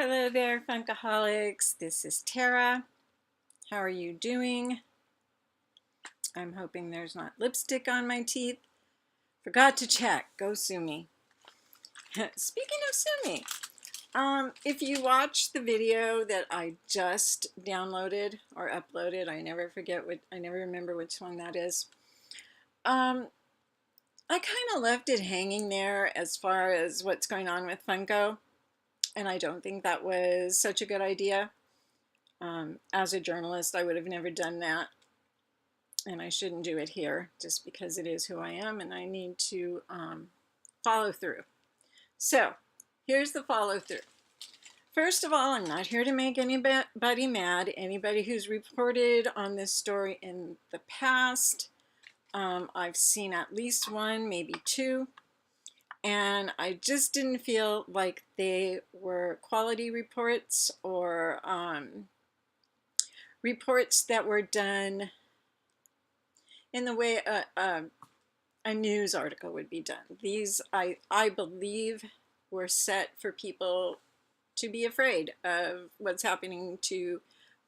Hello there, Funkaholics. This is Tara. How are you doing? I'm hoping there's not lipstick on my teeth. Forgot to check. Go sue me. Speaking of sue me, if you watch the video that I just downloaded or uploaded, I never remember which one that is. I kind of left it hanging there as far as what's going on with Funko, and I don't think that was such a good idea. As a journalist, I would have never done that, and I shouldn't do it here just because it is who I am and I need to follow through. So here's the follow through. First of all, I'm not here to make anybody mad. Anybody who's reported on this story in the past, I've seen at least one, maybe two, and I just didn't feel like they were quality reports or reports that were done in the way a news article would be done. These, I believe, were set for people to be afraid of what's happening to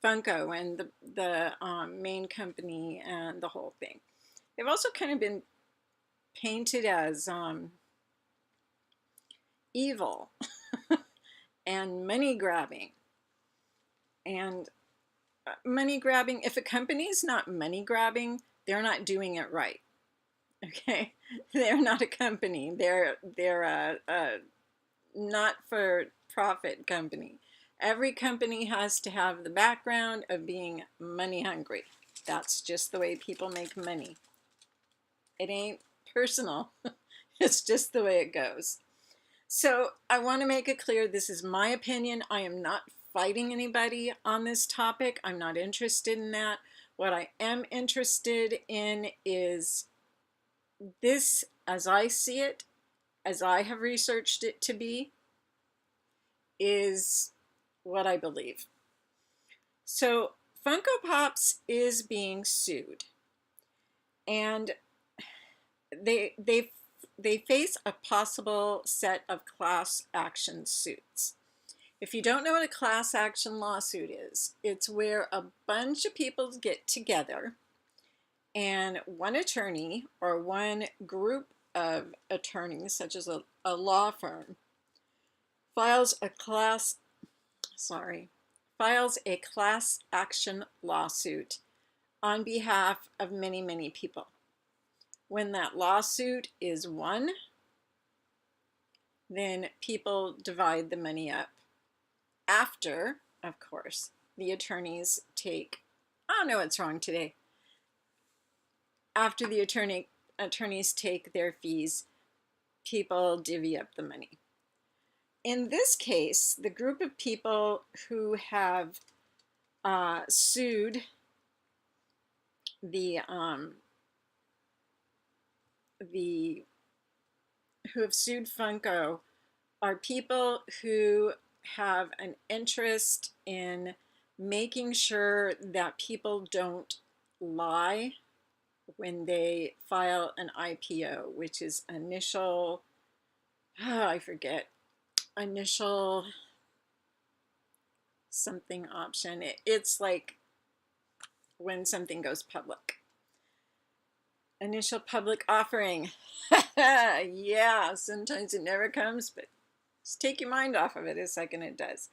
Funko and the main company and the whole thing. They've also kind of been painted as evil and money grabbing. And money grabbing, if a company's not money grabbing, they're not doing it right. Okay, they're not a company. They're a not-for-profit company. Every company has to have the background of being money hungry. That's just the way people make money. It ain't personal. It's just the way it goes. So I want to make it clear, this is my opinion. I am not fighting anybody on this topic. I'm not interested in that. What I am interested in is this, as I see it, as I have researched it to be, is what I believe. So Funko Pops is being sued, and they face a possible set of class action suits. If you don't know what a class action lawsuit is, it's where a bunch of people get together and one attorney or one group of attorneys, such as a law firm, files a class action lawsuit on behalf of many, many people. When that lawsuit is won, then people divide the money up. After, of course, the attorneys take, I don't know what's wrong today. After the attorneys take their fees, people divvy up the money. In this case, the group of people who have sued Funko are people who have an interest in making sure that people don't lie when they file an IPO, which is initial something option. It's like when something goes public. Initial public offering. Yeah, sometimes it never comes, but just take your mind off of it a second, it does.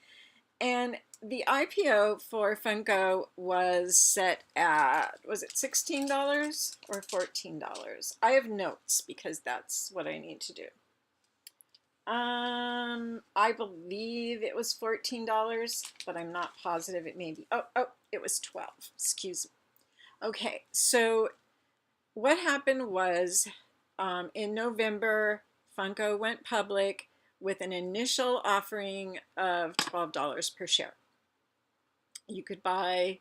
And the IPO for Funko was set at, was it $16 or $14? I have notes because that's what I need to do. I believe it was $14, but I'm not positive. It may be, it was 12, excuse me. Okay, so what happened was in November, Funko went public with an initial offering of $12 per share. You could buy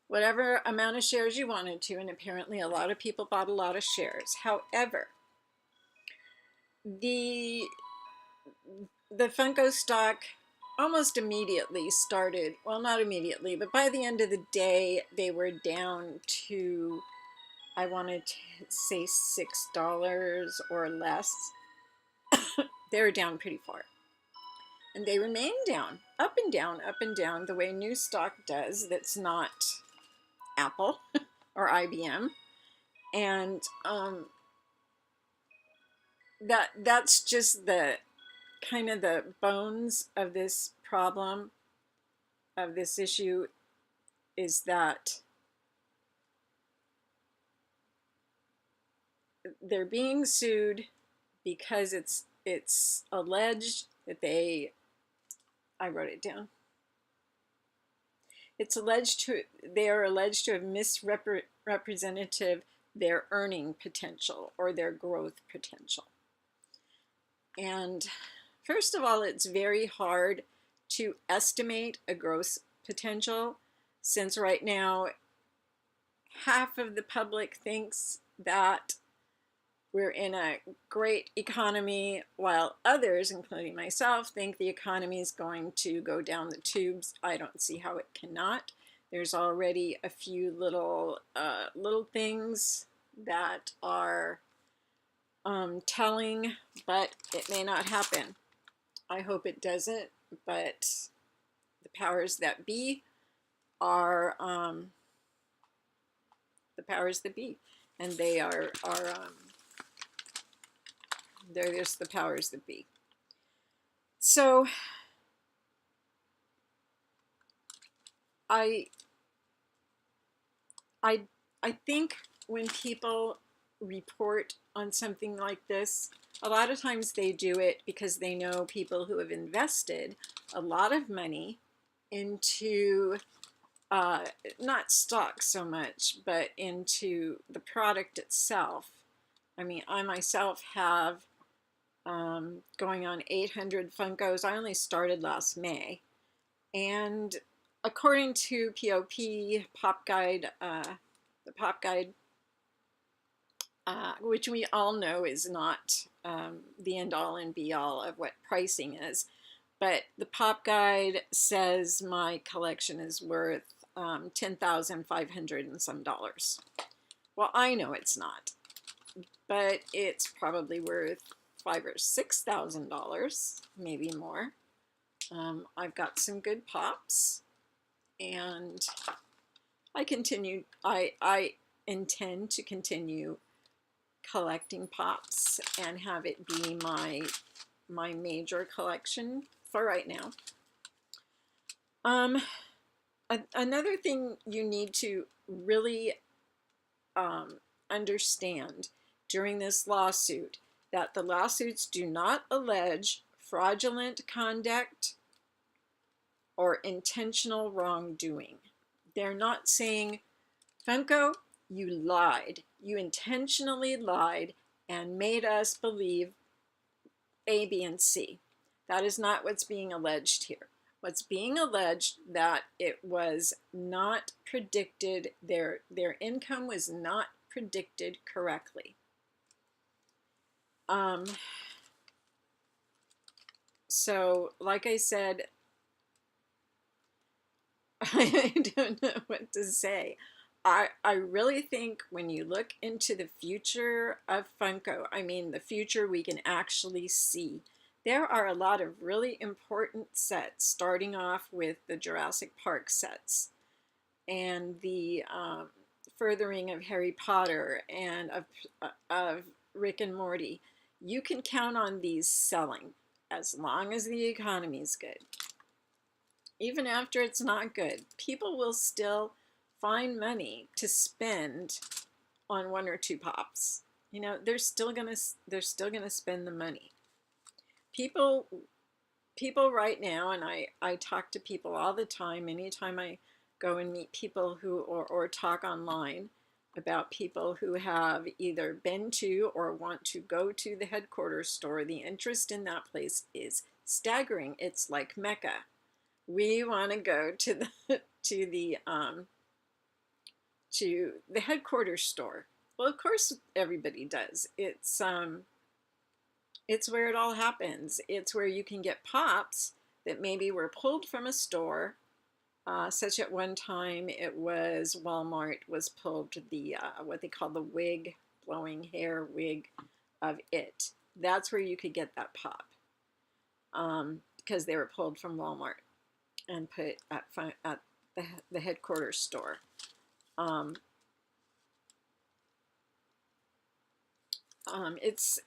whatever amount of shares you wanted to, and apparently a lot of people bought a lot of shares. However, the Funko stock almost immediately started, well, not immediately, but by the end of the day, they were down to, I wanted to say $6 or less. They were down pretty far. And they remain down, up and down, up and down, the way new stock does that's not Apple or IBM. And that's just the kind of the bones of this problem, of this issue, is that they're being sued because it's alleged that I wrote it down. They are alleged to have misrepresented their earning potential or their growth potential. And first of all, it's very hard to estimate a growth potential, since right now half of the public thinks that we're in a great economy, while others, including myself, think the economy is going to go down the tubes. I don't see how it cannot. There's already a few little things that are telling, but it may not happen. I hope it doesn't, but the powers that be are the powers that be, and they are they're just the powers that be. So I think when people report on something like this, a lot of times they do it because they know people who have invested a lot of money into not stock so much, but into the product itself. I mean, I myself have going on 800 Funkos. I only started last May, and according to Pop Guide, the Pop Guide, which we all know is not the end all and be all of what pricing is, but the Pop Guide says my collection is worth $10,500 and some dollars. Well, I know it's not, but it's probably worth $5,000 or $6,000, maybe more. I've got some good pops, and I intend to continue collecting pops and have it be my major collection for right now. Another thing you need to really understand during this lawsuit, that the lawsuits do not allege fraudulent conduct or intentional wrongdoing. They're not saying, Funko, you lied. You intentionally lied and made us believe A, B, and C. That is not what's being alleged here. What's being alleged, that it was not predicted, their income was not predicted correctly. So, like I said, I don't know what to say. I really think when you look into the future of Funko, I mean the future we can actually see, there are a lot of really important sets, starting off with the Jurassic Park sets and the furthering of Harry Potter and of Rick and Morty. You can count on these selling as long as the economy is good. Even after it's not good, people will still find money to spend on one or two pops. You know, they're still gonna spend the money. People right now, and I talk to people all the time, anytime I go and meet people who or talk online about people who have either been to or want to go to the headquarters store, the interest in that place is staggering. It's like Mecca. We want to go to the headquarters store. Well, of course everybody does. It's where it all happens. It's where you can get pops that maybe were pulled from a store. Such at one time it was Walmart was pulled the what they call the wig, blowing hair wig of It. That's where you could get that pop. because they were pulled from Walmart and put at the headquarters store. It's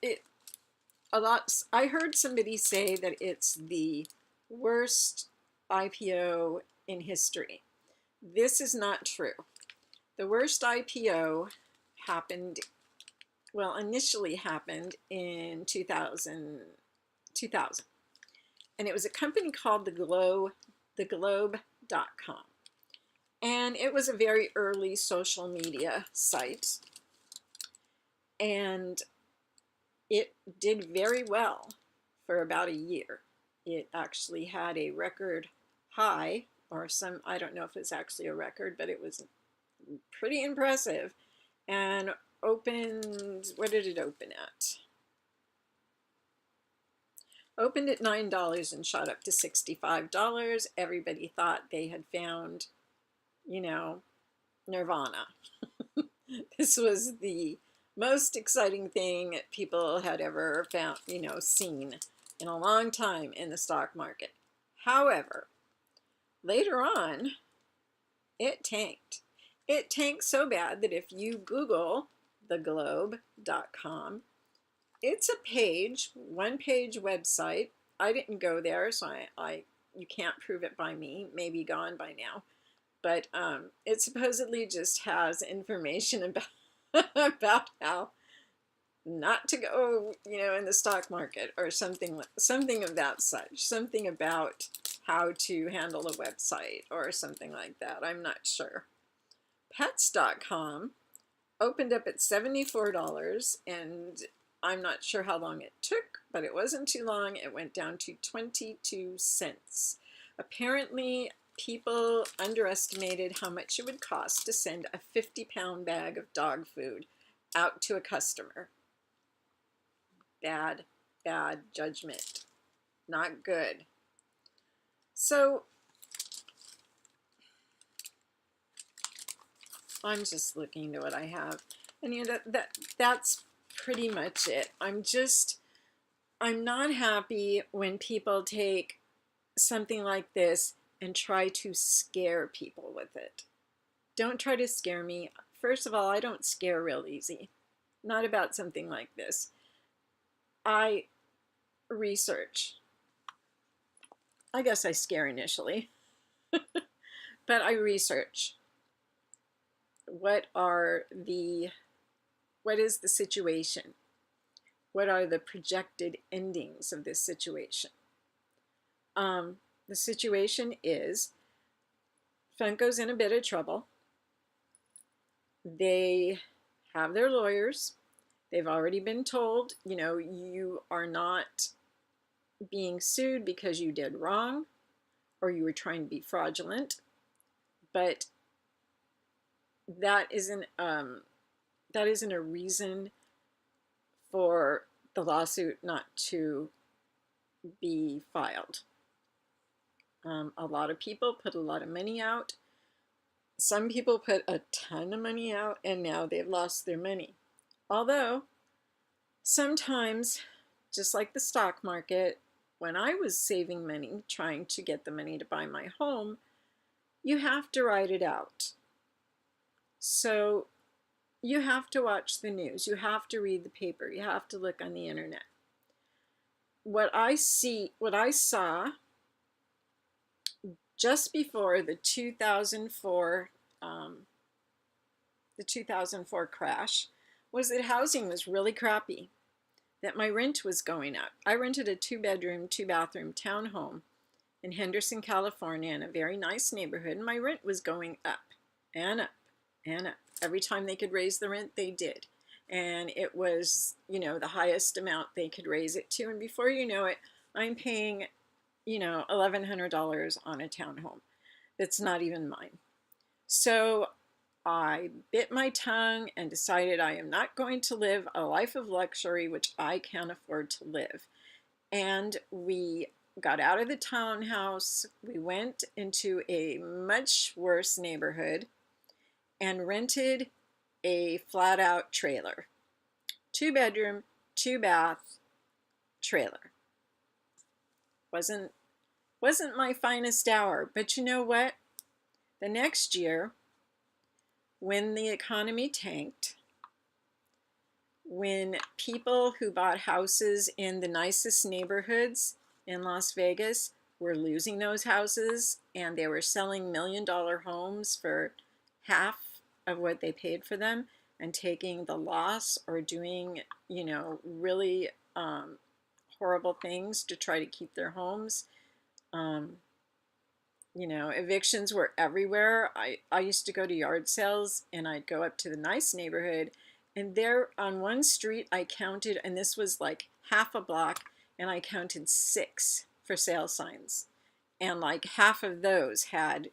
a lot. I heard somebody say that it's the worst IPO in history. This is not true. The worst IPO happened, well, initially happened in 2000, and it was a company called theglobe.com. And it was a very early social media site, and it did very well for about a year. It actually had a record high, or some, I don't know if it's actually a record, but it was pretty impressive, and opened, what did it open at? Opened at $9 and shot up to $65. Everybody thought they had found, you know, nirvana. This was the most exciting thing people had ever found, seen in a long time in the stock market. However, later on, it tanked. It tanked so bad that if you Google theglobe.com, it's a page, one-page website. I didn't go there, so you can't prove it by me. Maybe gone by now. But it supposedly just has information about about how not to go, in the stock market, or something of that such. Something about how to handle a website or something like that. I'm not sure. Pets.com opened up at $74, and I'm not sure how long it took, but it wasn't too long. It went down to 22 cents. Apparently, people underestimated how much it would cost to send a 50-pound bag of dog food out to a customer. Bad, bad judgment. Not good. So, I'm just looking to what I have. And that's pretty much it. I'm not happy when people take something like this and try to scare people with it. Don't try to scare me. First of all, I don't scare real easy. Not about something like this. I research. I guess I scare initially. But I research. What is the situation? What are the projected endings of this situation? The situation is Funko's in a bit of trouble. They have their lawyers. They've already been told, you are not being sued because you did wrong or you were trying to be fraudulent. But that isn't a reason for the lawsuit not to be filed. A lot of people put a lot of money out. Some people put a ton of money out, and now they've lost their money. Although, sometimes, just like the stock market, when I was saving money, trying to get the money to buy my home, you have to write it out. So, you have to watch the news. You have to read the paper. You have to look on the internet. What I saw just before the 2004 crash was that housing was really crappy, that my rent was going up. I rented a 2-bedroom, 2-bathroom townhome in Henderson, California, in a very nice neighborhood, and my rent was going up and up and up. Every time they could raise the rent, they did. And it was, the highest amount they could raise it to. And before you know it, I'm paying, $1,100 on a townhome that's not even mine. So I bit my tongue and decided I am not going to live a life of luxury which I can't afford to live. And we got out of the townhouse. We went into a much worse neighborhood and rented a flat-out trailer. 2-bedroom, 2-bath trailer. Wasn't Wasn't my finest hour, but you know what? The next year, when the economy tanked, when people who bought houses in the nicest neighborhoods in Las Vegas were losing those houses and they were selling $1 million homes for half of what they paid for them and taking the loss or doing, really horrible things to try to keep their homes. Evictions were everywhere. I used to go to yard sales and I'd go up to the nice neighborhood, and there on one street I counted, and this was like half a block, and I counted 6 for sale signs. And like half of those had,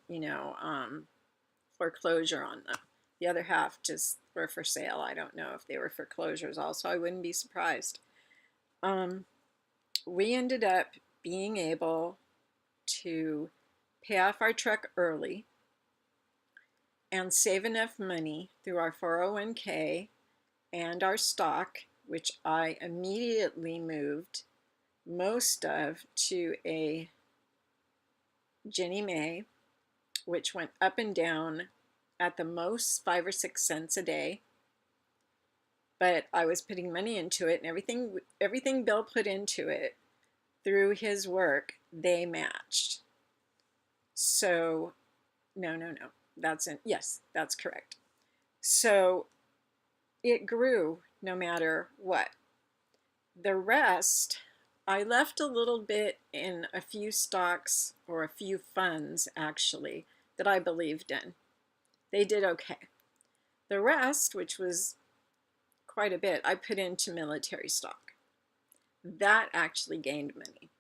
foreclosure on them. The other half just were for sale. I don't know if they were foreclosures also. I wouldn't be surprised. We ended up being able to pay off our truck early and save enough money through our 401k and our stock, which I immediately moved most of to a Ginnie Mae, which went up and down at the most 5 or 6 cents a day. But I was putting money into it, and everything Bill put into it through his work, they matched. So, no. Yes, that's correct. So it grew no matter what. The rest, I left a little bit in a few stocks or a few funds, actually, that I believed in. They did okay. The rest, which was quite a bit, I put into military stock. That actually gained money.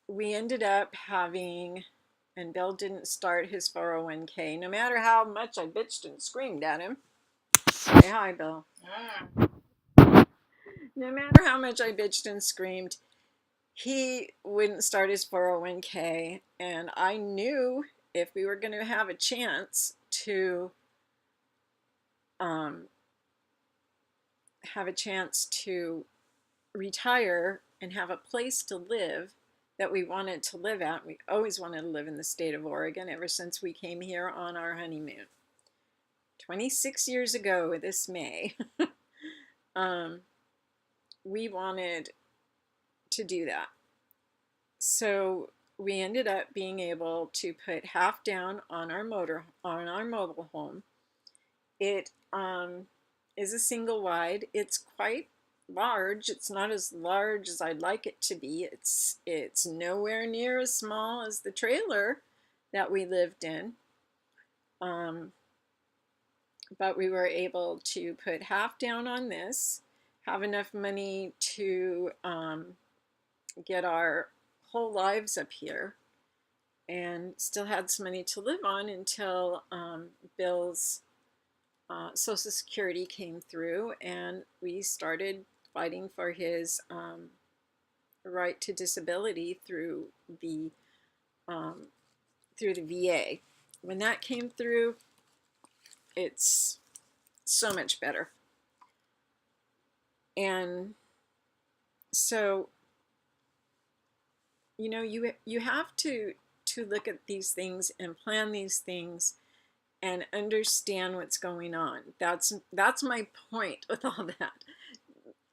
We ended up having, and Bill didn't start his 401k, no matter how much I bitched and screamed at him. Say hi, Bill. No matter how much I bitched and screamed, he wouldn't start his 401k, and I knew if we were going to have a chance to retire and have a place to live that we wanted to live at. We always wanted to live in the state of Oregon ever since we came here on our honeymoon 26 years ago this May. We wanted to do that. So we ended up being able to put half down on our mobile home. It is a single wide. It's quite large. It's not as large as I'd like it to be. It's nowhere near as small as the trailer that we lived in. But we were able to put half down on this, have enough money to get our whole lives up here, and still had some money to live on until Bill's Social Security came through, and we started fighting for his right to disability through the VA. When that came through, it's so much better. And so, you have to look at these things and plan these things and understand what's going on. That's my point with all that.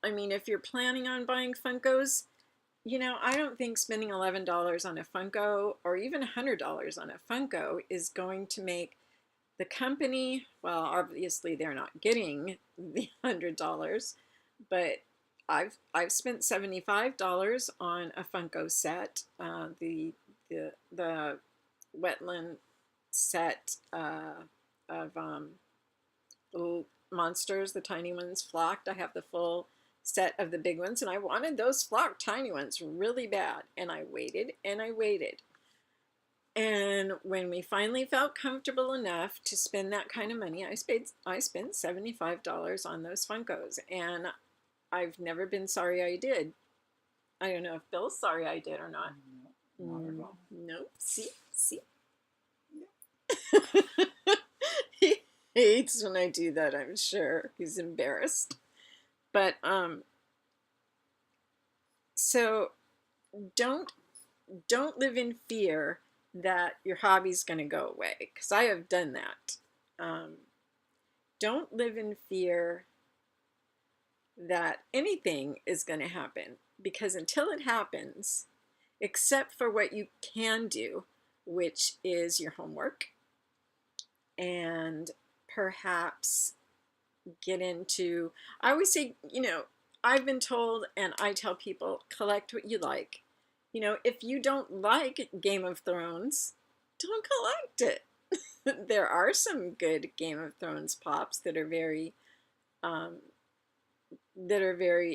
I mean, if you're planning on buying Funkos, I don't think spending $11 on a Funko or even $100 on a Funko is going to make the company, well, obviously they're not getting the $100, but I've spent $75 on a Funko set, the wetland set of little monsters, the tiny ones flocked. I have the full set of the big ones, and I wanted those flocked tiny ones really bad, and I waited and I waited. And when we finally felt comfortable enough to spend that kind of money, I spent $75 on those Funkos, and I've never been sorry I did. I don't know if Bill's sorry I did or not. No. See? He hates when I do that, I'm sure. He's embarrassed. But, so don't don't live in fear that your hobby's going to go away, because I have done that. Don't live in fear that anything is going to happen, because until it happens, except for what you can do, which is your homework, and perhaps get into, I always say, I've been told, and I tell people, collect what you like. If you don't like Game of Thrones, don't collect it. There are some good Game of Thrones pops that are very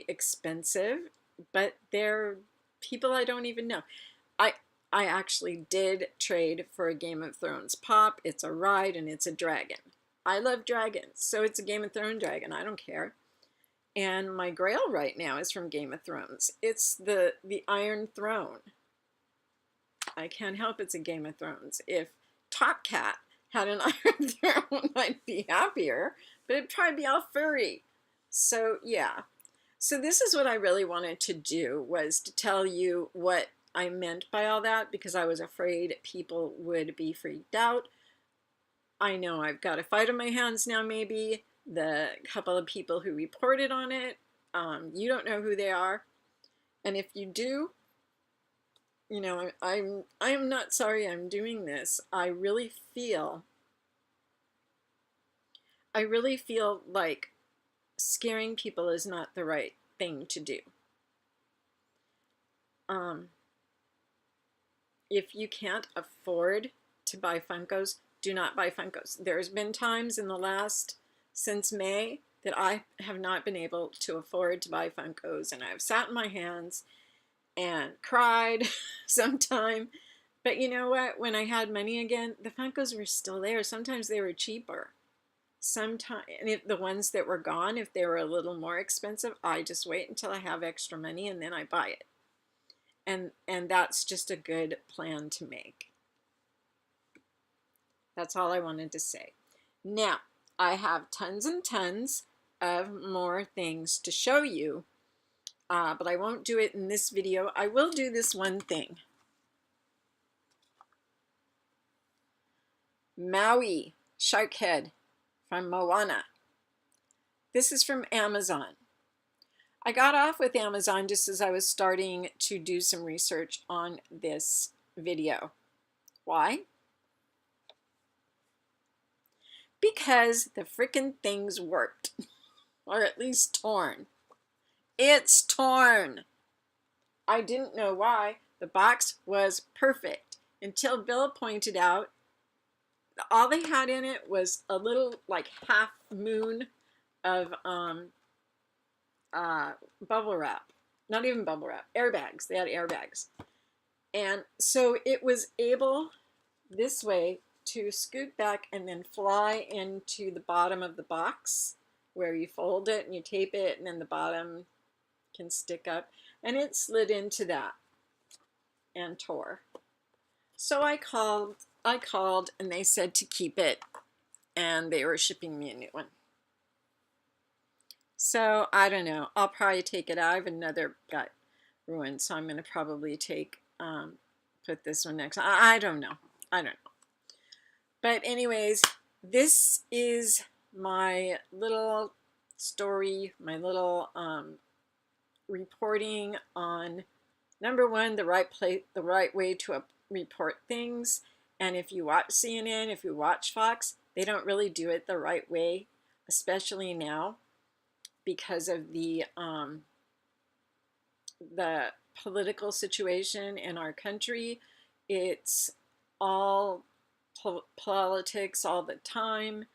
expensive, but they're people I don't even know. I actually did trade for a Game of Thrones pop. It's a ride and it's a dragon. I love dragons, so it's a Game of Thrones dragon. I don't care. And my Grail right now is from Game of Thrones. It's the Iron Throne. I can't help it's a Game of Thrones. If Top Cat had an Iron Throne, I'd be happier, but it'd probably be all furry. So yeah. So this is what I really wanted to do, was to tell you what I meant by all that, because I was afraid people would be freaked out. I know I've got a fight on my hands now, maybe. The couple of people who reported on it, you don't know who they are. And if you do, I am not sorry I'm doing this. I really feel like scaring people is not the right thing to do. If you can't afford to buy Funkos, do not buy Funkos. There's been times in the last, since May, that I have not been able to afford to buy Funkos, and I've sat in my hands and cried sometime. But you know what? When I had money again, the Funkos were still there. Sometimes they were cheaper. Sometimes, and if the ones that were gone, if they were a little more expensive, I just wait until I have extra money and then I buy it. And that's just a good plan to make. That's all I wanted to say. Now, I have tons and tons of more things to show you, but I won't do it in this video. I will do this one thing. Maui shark head from Moana. This is from Amazon. I got off with Amazon just as I was starting to do some research on this video. Why? Because the frickin' thing's worked, or at least torn. It's torn. I didn't know why. The box was perfect until Bill pointed out all they had in it was a little like half moon of bubble wrap. Not even bubble wrap, airbags. They had airbags. And so it was able this way to scoot back and then fly into the bottom of the box, where you fold it and you tape it and then the bottom can stick up, and it slid into that and tore. So I called and they said to keep it, and they were shipping me a new one. So I don't know, I'll probably take it out. I have another got ruined, so I'm going to probably take put this one next. I don't know. But anyways, this is my little story, my little reporting on, number one, the right way to report things. And if you watch CNN, if you watch Fox, they don't really do it the right way, especially now because of the political situation in our country. It's all politics all the time.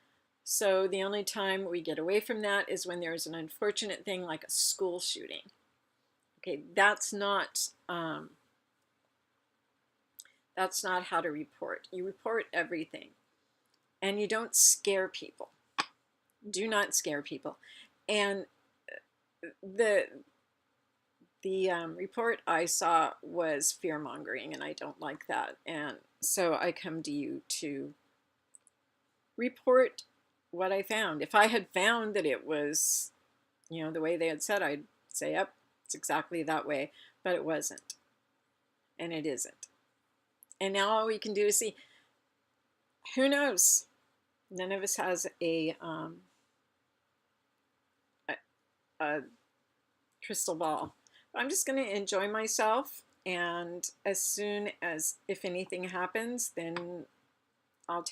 So the only time we get away from that is when there's an unfortunate thing like a school shooting. Okay, that's not how to report. You report everything, and you don't scare people. Do not scare people. And the report I saw was fear-mongering, and I don't like that. And so I come to you to report what I found. If I had found that it was, the way they had said, I'd say, yep, it's exactly that way, but it wasn't. and it isn't. And now all we can do is see. Who knows? None of us has a crystal ball. I'm just going to enjoy myself, and as soon as, if anything happens, then I'll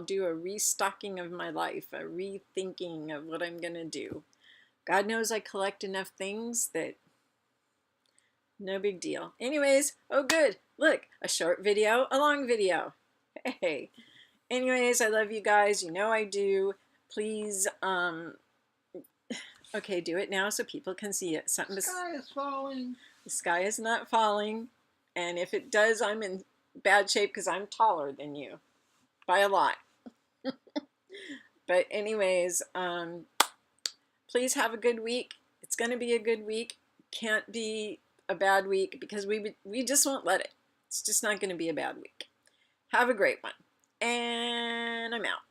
do a restocking of my life, a rethinking of what I'm going to do. God knows I collect enough things that no big deal. Anyways, oh good, look, a short video, a long video. Hey. Anyways, I love you guys. You know I do. Please, okay, do it now so people can see it. The sky is falling. The sky is not falling. And if it does, I'm in bad shape because I'm taller than you by a lot. But anyways, please have a good week. It's going to be a good week. Can't be a bad week because we just won't let it. It's just not going to be a bad week. Have a great one. And I'm out.